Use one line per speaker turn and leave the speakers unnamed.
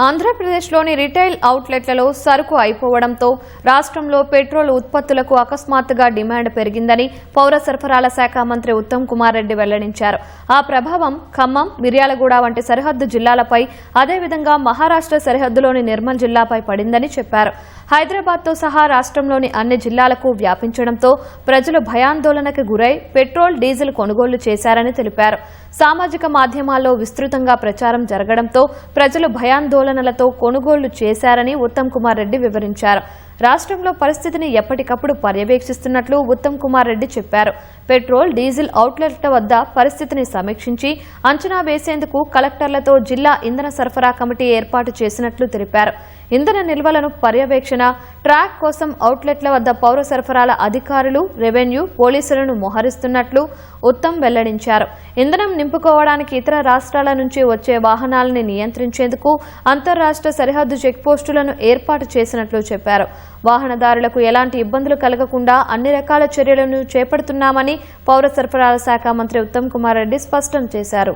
ఆంధ్రప్రదేశ్లోని రిటైల్ అవుట్లెట్లలో సరుకు అయిపోవడంతో రాష్ట్రంలో పెట్రోల్ ఉత్పత్తులకు అకస్మాత్తుగా డిమాండ్ పెరిగిందని పౌర సరఫరాల శాఖ మంత్రి ఉత్తమ్ కుమార్ రెడ్డి వెల్లడించారు. ఆ ప్రభావం ఖమ్మం, మిర్యాలగూడ వంటి సరిహద్దు జిల్లాలపై, అదేవిధంగా మహారాష్ట్ర సరిహద్దులోని నిర్మల్ జిల్లాపై పడిందని చెప్పారు. హైదరాబాద్తో సహా రాష్ట్రంలోని అన్ని జిల్లాలకు వ్యాపించడంతో ప్రజలు భయాందోళనకు గురై పెట్రోల్, డీజిల్ కొనుగోలు చేశారని తెలిపారు. సామాజిక మాధ్యమాల్లో విస్తృతంగా ప్రచారం జరగడంతో ప్రజలు భయాందోళనలతో కొనుగోలు చేశారని ఉత్తమ్ కుమార్ రెడ్డి వివరించారు. రాష్ట్రంలో పరిస్థితిని ఎప్పటికప్పుడు పర్యవేక్షిస్తున్నట్లు ఉత్తమ్ కుమార్ రెడ్డి చెప్పారు. పెట్రోల్, డీజిల్ అవుట్లెట్ల వద్ద పరిస్థితిని సమీక్షించి అంచనా వేసేందుకు కలెక్టర్లతో జిల్లా ఇంధన సరఫరా కమిటీ ఏర్పాటు చేసినట్లు తెలిపారు. ఇంధన నిల్వలను పర్యవేక్షణ, ట్రాక్ కోసం అవుట్లెట్ల వద్ద పౌర సరఫరాల అధికారులు, రెవెన్యూ, పోలీసులను మోహరిస్తున్నట్లు ఉత్తమ్ వెల్లడించారు. ఇంధనం నింపుకోవడానికి ఇతర రాష్ట్రాల నుంచి వచ్చే వాహనాలను నియంత్రించేందుకు అంతర్రాష్ట్ర సరిహద్దు చెక్పోస్టులను ఏర్పాటు చేసినట్లు చెప్పారు. వాహనదారులకు ఎలాంటి ఇబ్బందులు కలగకుండా అన్ని రకాల చర్యలను చేపడుతున్నామని పౌర సరఫరాల శాఖ మంత్రి ఉత్తమ్ కుమార్ రెడ్డి స్పష్టం చేశారు.